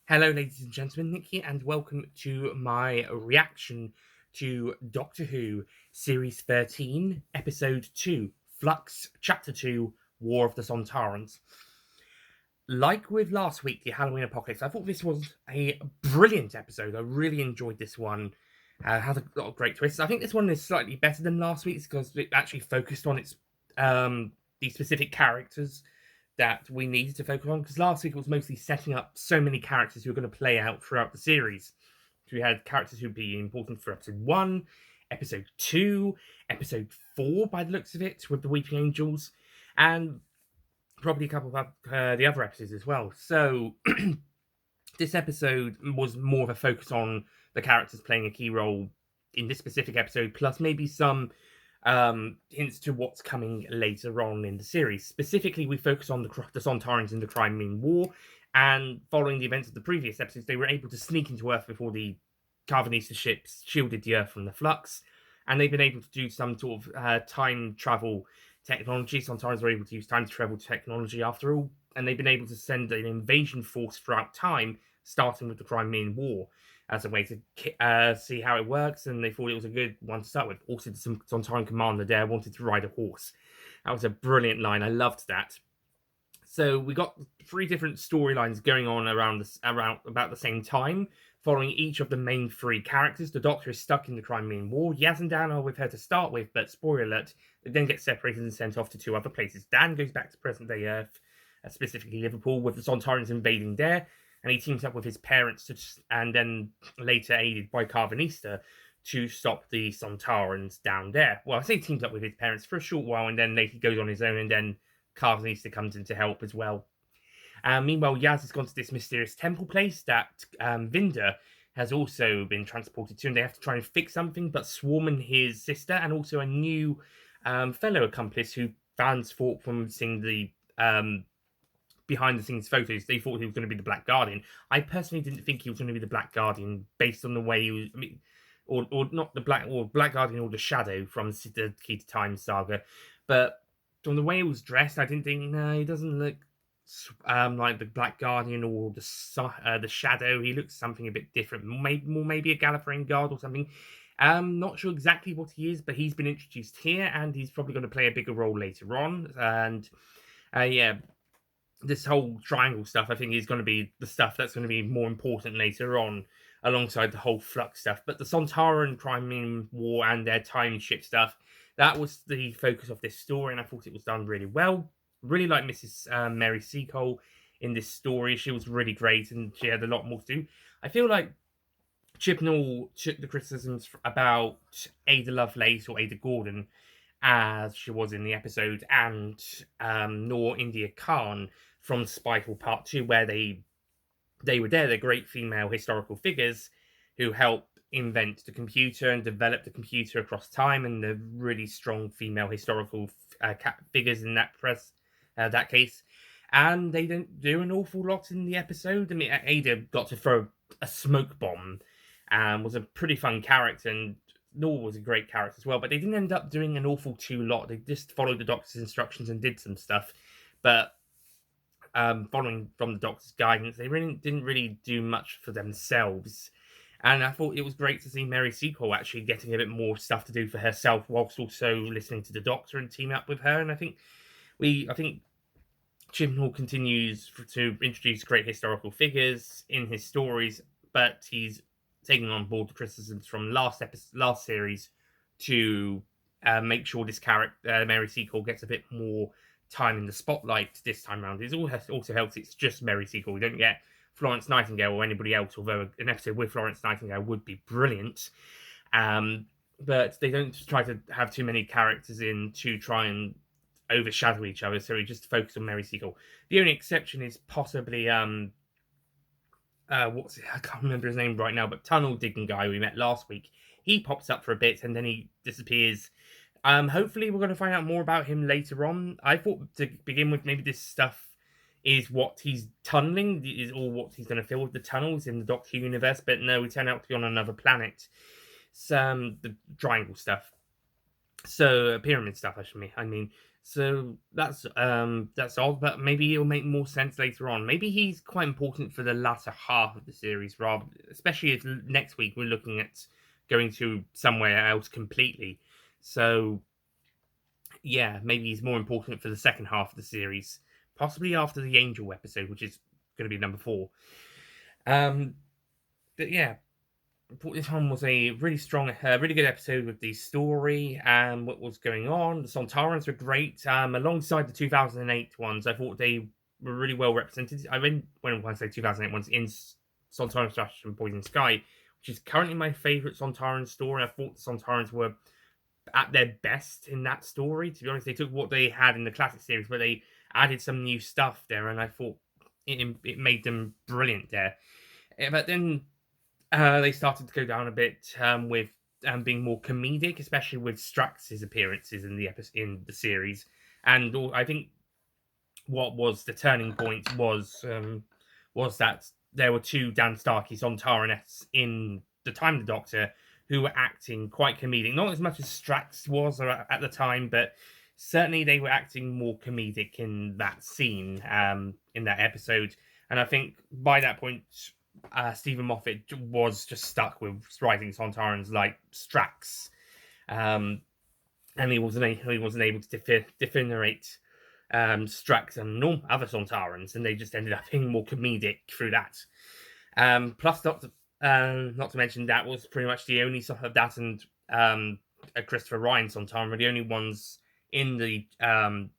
Hello, ladies and gentlemen, Nick here, and welcome to my reaction to Doctor Who Series 13, Episode 2, Flux, Chapter 2, War of the Sontarans. Like with last week, the Halloween Apocalypse, I thought this was a brilliant episode. I really enjoyed this one. Had a lot of great twists. I think this one is slightly better than last week's because it actually focused on the specific characters that we needed to focus on, because last week it was mostly setting up so many characters who are going to play out throughout the series. So we had characters who'd be important for episode 1, episode 2, episode 4 by the looks of it, with the Weeping Angels, and probably a couple of the other episodes as well. So this episode was more of a focus on the characters playing a key role in this specific episode, plus maybe some hints to what's coming later on in the series. Specifically, we focus on the Sontarans in the Crimean War, and following the events of the previous episodes, they were able to sneak into Earth before the Carvanista ships shielded the Earth from the Flux, and they've been able to do some sort of time travel technology. Sontarans were able to use time travel technology after all, and they've been able to send an invasion force throughout time, starting with the Crimean War, as a way to see how it works, and they thought it was a good one to start with. Also, the Sontaran commander there wanted to ride a horse. That was a brilliant line. I loved that. So we got 3 different storylines going on around about the same time, following each of the main 3 characters. The Doctor is stuck in the Crimean War. Yaz and Dan are with her to start with, but spoiler alert, they then get separated and sent off to 2 other places. Dan goes back to present-day Earth, specifically Liverpool, with the Sontarans invading there, and he teams up with his parents and then later aided by Carvanista to stop the Sontarans down there. Well, I say teams up with his parents for a short while, and then later he goes on his own, and then Carvanista comes in to help as well. Meanwhile, Yaz has gone to this mysterious temple place that Vinda has also been transported to, and they have to try and fix something, but Swarm and his sister, and also a new fellow accomplice who fans thought from seeing the behind the scenes photos, they thought he was going to be the Black Guardian. I personally didn't think he was going to be the Black Guardian based on the way he was, or not the Black Guardian or the Shadow from the Key to Time saga, but from the way he was dressed, I didn't think, no, he doesn't look like the Black Guardian or the Shadow. He looks something a bit different, maybe a Gallifreyan guard or something. Not sure exactly what he is, but he's been introduced here, and he's probably going to play a bigger role later on. And yeah, this whole triangle stuff, I think, is going to be the stuff that's going to be more important later on, alongside the whole Flux stuff. But the Sontaran Crimean War and their time ship stuff, that was the focus of this story, and I thought it was done really well. Really like Mrs. Mary Seacole in this story. She was really great, and she had a lot more to do. I feel like Chibnall took the criticisms about Ada Lovelace or Ada Gordon, as she was in the episode, and Noor India Khan from Spyfall Part 2, where they were there. They're great female historical figures who helped invent the computer and develop the computer across time, and the really strong female historical figures in that case. And they don't do an awful lot in the episode. I mean, Ada got to throw a smoke bomb and was a pretty fun character, and Noor was a great character as well, but they didn't end up doing an awful too lot. They just followed the Doctor's instructions and did some stuff, but following from the Doctor's guidance, they really didn't really do much for themselves. And I thought it was great to see Mary Seacole actually getting a bit more stuff to do for herself, whilst also listening to the Doctor and teaming up with her. And I think Chibnall continues to introduce great historical figures in his stories, but he's taking on board the criticisms from last series to make sure this character, Mary Seacole, gets a bit more time in the spotlight this time around. It also helps it's just Mary Seacole. We don't get Florence Nightingale or anybody else, although an episode with Florence Nightingale would be brilliant. But they don't try to have too many characters in to try and overshadow each other, so we just focus on Mary Seacole. The only exception is possibly I can't remember his name right now, but tunnel digging guy we met last week. He pops up for a bit and then he disappears. Hopefully we're going to find out more about him later on. I thought to begin with, maybe this stuff is what he's tunneling, is all what he's going to fill with the tunnels in the Doctor Who universe, but no, we turn out to be on another planet. The triangle stuff. So pyramid stuff, I mean. So that's odd, but maybe it'll make more sense later on. Maybe he's quite important for the latter half of the series, rather, especially if next week we're looking at going to somewhere else completely. So yeah, maybe he's more important for the second half of the series, possibly after the Angel episode, which is going to be number 4. Um, but yeah, I thought this one was a really strong, really good episode with the story and what was going on. The Sontarans were great. Alongside the 2008 ones, I thought they were really well represented. When I say 2008 ones, in Sontaran Stories and Poison Sky, which is currently my favourite Sontaran story. I thought the Sontarans were at their best in that story. To be honest, they took what they had in the classic series, but they added some new stuff there, and I thought it made them brilliant there. But then they started to go down a bit with being more comedic, especially with Strax's appearances in the series. And I think what was the turning point was that there were 2 Dan Starkey Sontarans in the time of the Doctor who were acting quite comedic, not as much as Strax was at the time, but certainly they were acting more comedic in that scene, in that episode. And I think by that point, Stephen Moffat was just stuck with writing Sontarans like Strax, and he wasn't able to differentiate Strax and other Sontarans, and they just ended up being more comedic through that. Plus, not to mention that was pretty much the only sort of that and Christopher Ryan Sontaran were the only ones in the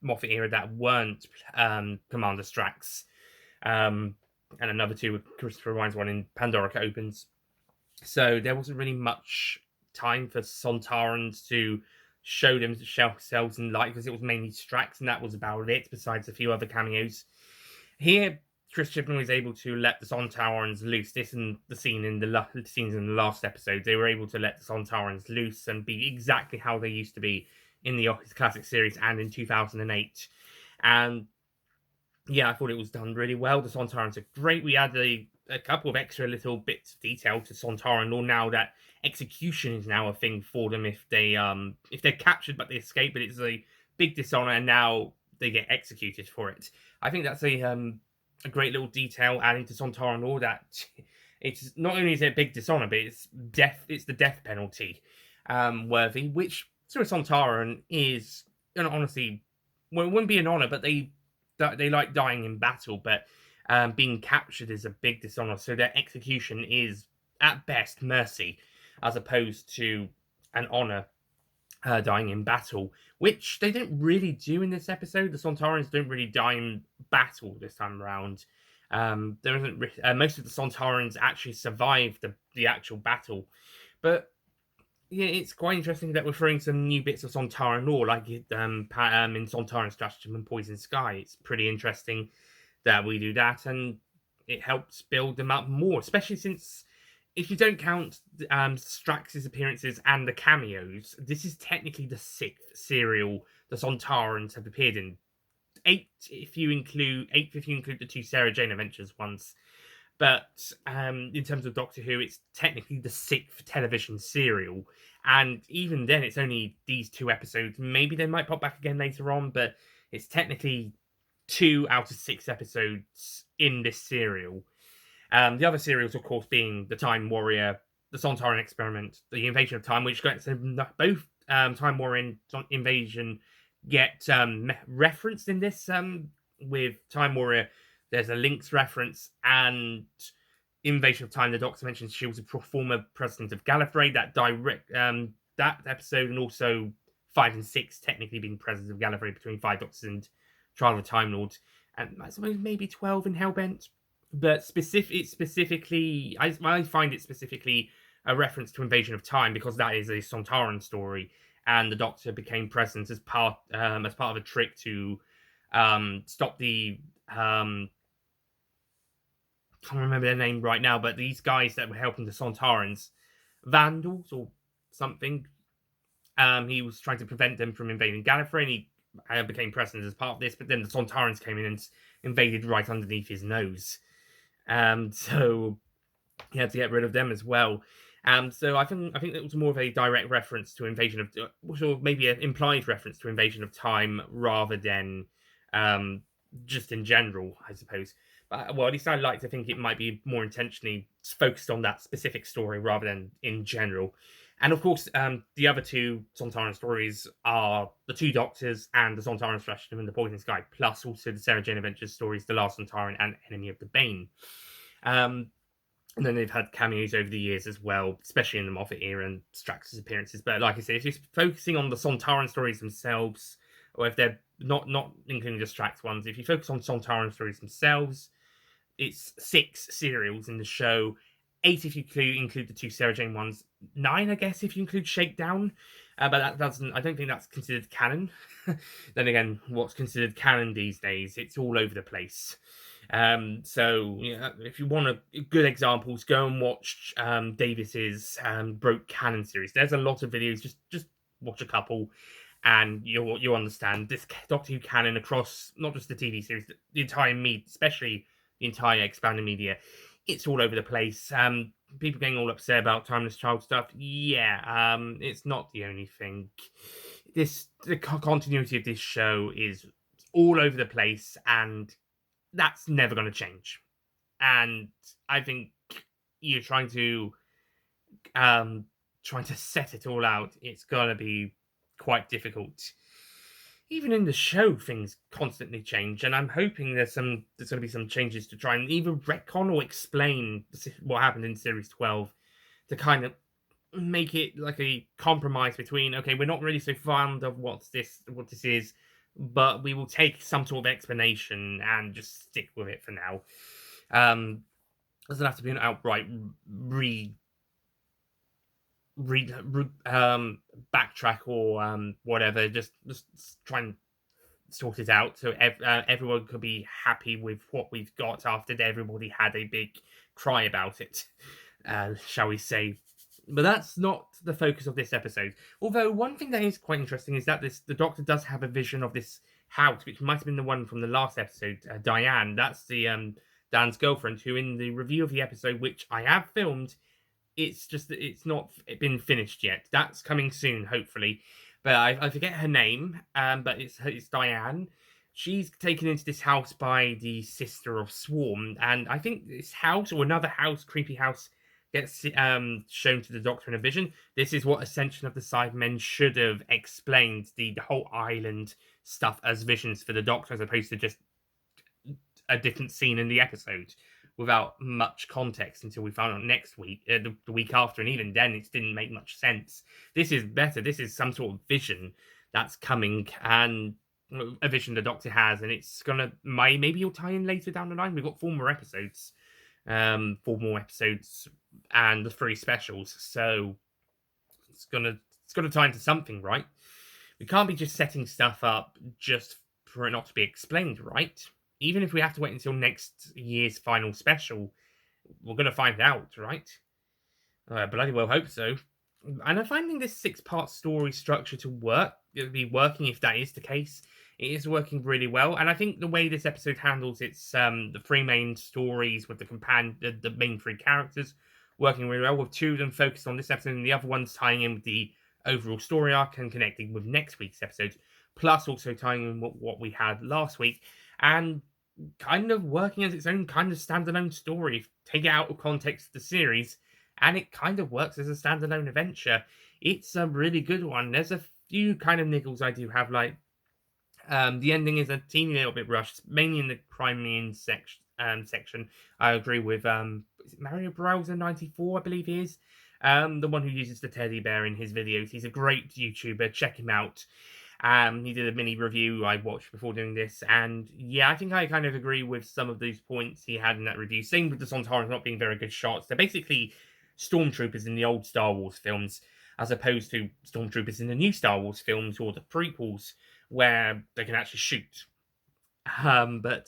Moffat era that weren't Commander Strax. And another 2 with Christopher Ryan's one in Pandorica Opens. So there wasn't really much time for Sontarans to show themselves in light, because it was mainly Strax, and that was about it, besides a few other cameos. Here, Chris Chibnall was able to let the Sontarans loose. This and the scenes in the last episode, they were able to let the Sontarans loose and be exactly how they used to be in the Office Classic series and in 2008. And yeah, I thought it was done really well. The Sontarans are great. We added a couple of extra little bits of detail to Sontaran lore now that execution is now a thing for them if they're captured but they escape, but it's a big dishonor and now they get executed for it. I think that's a great little detail adding to Sontaran lore, that it's not only is it a big dishonor, but it's the death penalty worthy, which to a Sontaran is, honestly, well, it wouldn't be an honor, but they like dying in battle, but being captured is a big dishonor. So their execution is at best mercy, as opposed to an honor, dying in battle, which they don't really do in this episode. The Sontarans don't really die in battle this time around. There isn't most of the Sontarans actually survive the actual battle, but yeah, it's quite interesting that we're throwing some new bits of Sontaran lore, like in Sontaran Stratagem and Poison Sky. It's pretty interesting that we do that, and it helps build them up more, especially since, if you don't count Strax's appearances and the cameos, this is technically the 6th serial the Sontarans have appeared in. 8th if you include the 2 Sarah Jane Adventures ones. But in terms of Doctor Who, it's technically the 6th television serial. And even then, it's only these 2 episodes. Maybe they might pop back again later on, but it's technically 2 out of 6 episodes in this serial. The other serials, of course, being The Time Warrior, The Sontaran Experiment, The Invasion of Time, which gets both Time Warrior and Invasion get referenced in this. With Time Warrior, there's a Lynx reference, and Invasion of Time, the Doctor mentions she was a former president of Gallifrey. That episode, and also 5 and 6 technically being president of Gallifrey between 5 Doctors and Trial of the Time Lord, and I suppose maybe 12 in Hellbent. But specifically, I find it specifically a reference to Invasion of Time, because that is a Sontaran story, and the Doctor became president as part of a trick to stop the can't remember their name right now, but these guys that were helping the Sontarans, Vandals or something. He was trying to prevent them from invading Gallifrey, and he became president as part of this. But then the Sontarans came in and invaded right underneath his nose. So he had to get rid of them as well. So I think it was more of a direct reference to Invasion of, or maybe an implied reference to Invasion of Time rather than um, just in general, I suppose. But well, at least I like to think it might be more intentionally focused on that specific story rather than in general. And of course, the other two Sontaran stories are the Two Doctors and the Sontaran Stratagem and the Poison Sky, plus also the Sarah Jane Adventures stories, The Last Sontaran and Enemy of the Bane. Um, and then they've had cameos over the years as well, especially in the Moffat era and Strax's appearances. But like I said, if you're focusing on the Sontaran stories themselves, or if they're not including the Strax ones, if you focus on Sontaran stories themselves, it's 6 serials in the show. 8 if you include the 2 Sarah Jane ones. 9, I guess, if you include Shakedown. But that doesn't. I don't think that's considered canon. Then again, what's considered canon these days? It's all over the place. So yeah, if you want good examples, go and watch Davis's Broke Canon series. There's a lot of videos. Just watch a couple, and you'll understand this Doctor Who canon across not just the TV series, the entire media, especially the entire expanded media. It's all over the place. People getting all upset about Timeless Child stuff. Yeah, it's not the only thing. The continuity of this show is all over the place, and that's never going to change. And I think you're um trying to set it all out. It's going to be quite difficult. Even in the show, things constantly change, and I'm hoping there's going to be some changes to try and either retcon or explain what happened in series 12 to kind of make it like a compromise between, okay, we're not really so fond of what this is, but we will take some sort of explanation and just stick with it for now. Doesn't have to be an outright backtrack or whatever. Just try and sort it out so everyone could be happy with what we've got after everybody had a big cry about it, shall we say. But that's not the focus of this episode. Although one thing that is quite interesting is that the Doctor does have a vision of this house, which might have been the one from the last episode, Diane. That's the Dan's girlfriend, who in the review of the episode, which I have filmed, it's just that it's not been finished yet. That's coming soon, hopefully. But I forget her name, but it's Diane. She's taken into this house by the sister of Swarm, and I think this house or another house, creepy house, gets shown to the Doctor in a vision. This is what Ascension of the Cybermen should have explained the whole island stuff as visions for the Doctor, as opposed to just a different scene in the episode without much context until we found out next week, the week after, and even then it didn't make much sense. This is better. This is some sort of vision that's coming, and a vision the Doctor has, and it's gonna maybe you'll tie in later down the line. We've got 4 more episodes, and the 3 specials, so it's gonna tie into something, right? We can't be just setting stuff up just for it not to be explained, right? Even if we have to wait until next year's final special, we're going to find out, right? I bloody well hope so. And I'm finding this 6-part story structure to work. It'll be working if that is the case. It is working really well, and I think the way this episode handles its the 3 main stories with the main 3 characters working really well, with 2 of them focused on this episode and the other ones tying in with the overall story arc and connecting with next week's episode, plus also tying in what we had last week, and kind of working as its own kind of standalone story. Take it out of context of the series, and it kind of works as a standalone adventure. It's a really good one. There's a few kind of niggles I do have, like the ending is a teeny little bit rushed, mainly in the Crimean section. I agree with is it Mario Browser 94, I believe he is. The one who uses the teddy bear in his videos. He's a great YouTuber. Check him out. He did a mini review I watched before doing this, and yeah, I think I kind of agree with some of those points he had in that review. Same with the Sontarans not being very good shots. They're basically stormtroopers in the old Star Wars films, as opposed to stormtroopers in the new Star Wars films or the prequels, where they can actually shoot. But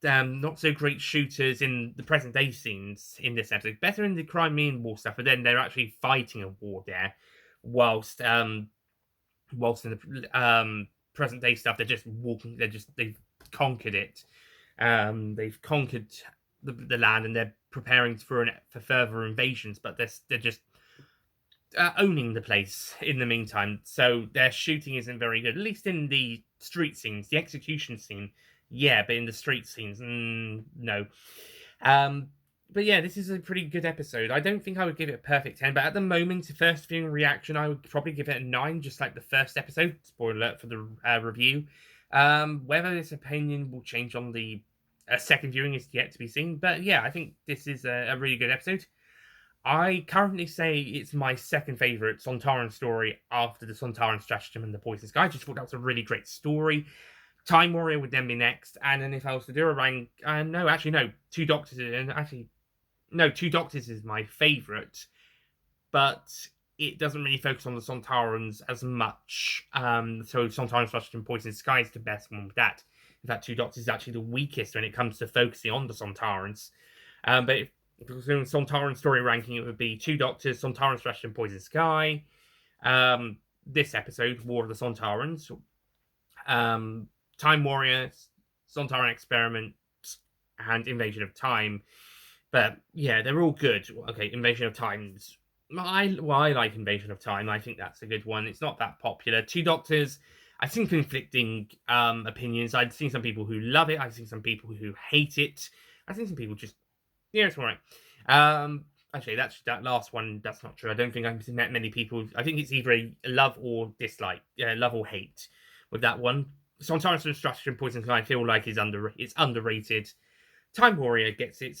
not so great shooters in the present day scenes in this episode. Better in the Crimean War stuff, but then they're actually fighting a war there, whilst in the present day stuff, they're just walking. They've conquered it. They've conquered the land, and they're preparing for further invasions, but they're just owning the place in the meantime. So their shooting isn't very good, at least in the street scenes. The execution scene, yeah, but in the street scenes, no. Um, but yeah, this is a pretty good episode. I don't think I would give it a perfect 10, but at the moment, first viewing reaction, I would probably give it a 9, just like the first episode. Spoiler alert for the review. Whether this opinion will change on the second viewing is yet to be seen. But yeah, I think this is a really good episode. I currently say it's my second favourite Sontaran story after the Sontaran Stratagem and the Poison Sky. I just thought that was a really great story. Time Warrior would then be next, and then if I was to do a rank, no, Two Doctors, and actually, no, Two Doctors is my favourite, but it doesn't really focus on the Sontarans as much. So Sontaran Stratagem and Poison Sky is the best one with that. In fact, Two Doctors is actually the weakest when it comes to focusing on the Sontarans. But if it was doing Sontaran story ranking, it would be Two Doctors, Sontaran Stratagem, Poison Sky. This episode, War of the Sontarans. Time Warrior, Sontaran Experiment, and Invasion of Time. But yeah, they're all good. Okay, Invasion of Time's. I like Invasion of Time. I think that's a good one. It's not that popular. Two Doctors. I've seen conflicting opinions. I've seen some people who love it. I've seen some people who hate it. I've seen some people just it's all right. Actually, that last one. That's not true. I don't think I've met many people. I think it's either a love or dislike, love or hate with that one. Sontaran Stratagem Poison I feel like it's underrated. Time Warrior gets it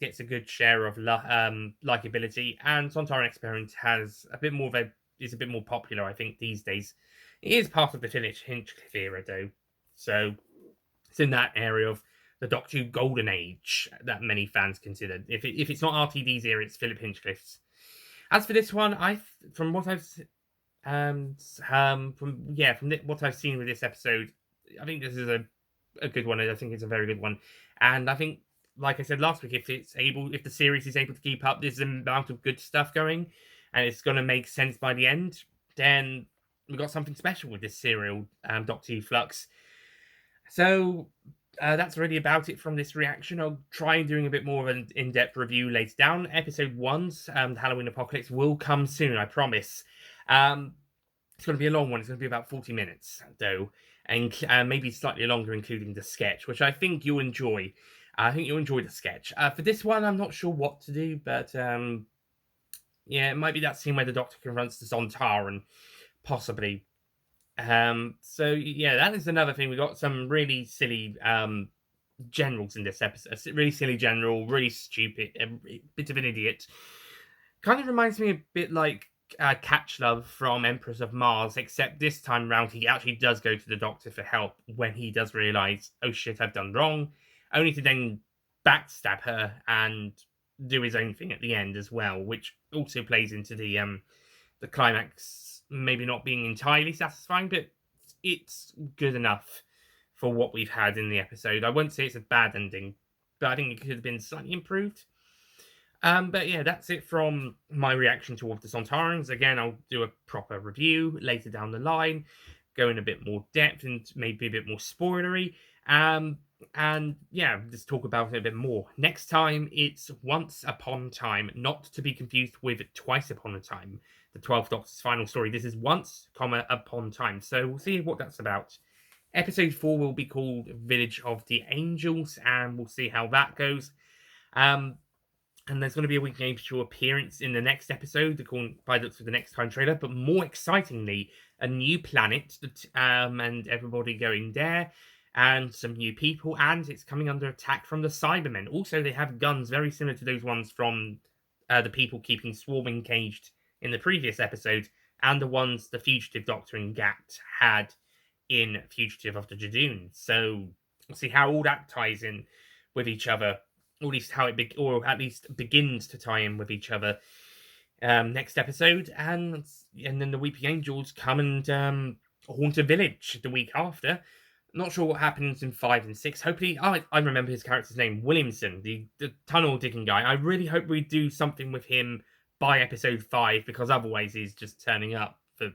gets a good share of likability, and Sontaran Experiment has is a bit more popular, I think, these days. It is part of the Hinchcliffe era, though, so it's in that area of the Doctor Who golden age that many fans consider. If it's not RTD's era, it's Philip Hinchcliffe's. As for this one, from what I've what I've seen with this episode, I think this is a good one. I think it's a very good one, and I think, like I said last week, if the series is able to keep up this amount of good stuff going, and it's going to make sense by the end, then we've got something special with this serial, Doctor Who Flux. So that's really about it from this reaction. I'll try doing a bit more of an in-depth review later down. Episode 1's the Halloween Apocalypse will come soon, I promise. It's going to be a long one. It's going to be about 40 minutes, though, and maybe slightly longer, including the sketch, which I think you'll enjoy. I think you'll enjoy the sketch. For this one, I'm not sure what to do, but it might be that scene where the Doctor confronts the Sontaran, possibly. So yeah, that is another thing. We got some really silly generals in this episode. A really silly general, really stupid, a bit of an idiot. Kind of reminds me a bit like Catchlove from Empress of Mars, except this time round he actually does go to the Doctor for help when he does realise, oh shit, I've done wrong, only to then backstab her and do his own thing at the end as well, which also plays into the climax maybe not being entirely satisfying, but it's good enough for what we've had in the episode. I won't say it's a bad ending, but I think it could have been slightly improved. But yeah, that's it from my reaction to War of the Sontarans. Again, I'll do a proper review later down the line, go in a bit more depth and maybe a bit more spoilery. And yeah, just talk about it a bit more. Next time, it's Once Upon Time, not to be confused with Twice Upon a Time, the 12th Doctor's final story. This is Once, Upon Time. So we'll see what that's about. Episode 4 will be called Village of the Angels, and we'll see how that goes. And there's going to be a Weekly Angel appearance in the next episode, according by the looks of the next time trailer. But more excitingly, a new planet, and everybody going there, and some new people, and it's coming under attack from the Cybermen. Also, they have guns very similar to those ones from the people keeping Swarming caged in the previous episode, and the ones the Fugitive Doctor and Gat had in Fugitive of the Jadoon. So we'll see how all that ties in with each other, or at least how or at least begins to tie in with each other. Next episode, and then the Weeping Angels come and haunt a village the week after. Not sure what happens in 5 and 6. Hopefully, I remember his character's name, Williamson, the tunnel digging guy. I really hope we do something with him by episode 5, because otherwise he's just turning up for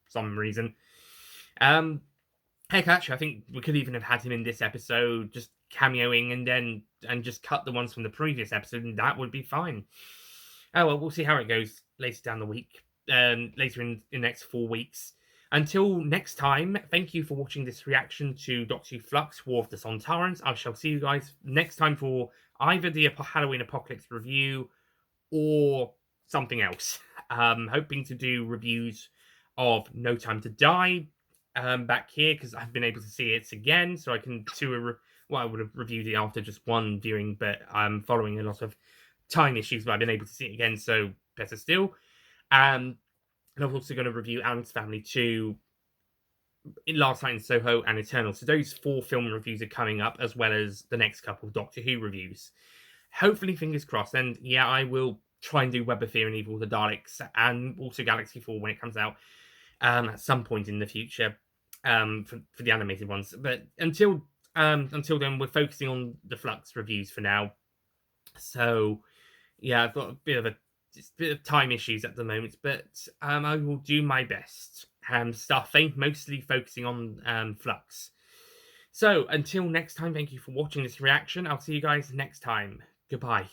some reason. Heck, actually, I think we could even have had him in this episode, just cameoing and just cut the ones from the previous episode, and that would be fine. Oh well, we'll see how it goes later down the week, later in the next 4 weeks. Until next time, thank you for watching this reaction to Doctor Who Flux, War of the Sontarans. I shall see you guys next time for either the Halloween Apocalypse review or something else. Hoping to do reviews of No Time to Die back here because I've been able to see it again, so I can do well, I would have reviewed it after just one viewing, but I'm following a lot of time issues, but I've been able to see it again, so better still. And I'm also going to review Alan's Family 2, in Last Night in Soho, and Eternal. So those 4 film reviews are coming up, as well as the next couple of Doctor Who reviews. Hopefully, fingers crossed. And yeah, I will try and do Web of Fear and Evil, the Daleks, and also Galaxy 4 when it comes out at some point in the future for the animated ones. But until then, we're focusing on the Flux reviews for now. So yeah, I've got a bit of time issues at the moment, but I will do my best. Starting mostly focusing on Flux. So until next time, thank you for watching this reaction. I'll see you guys next time. Goodbye.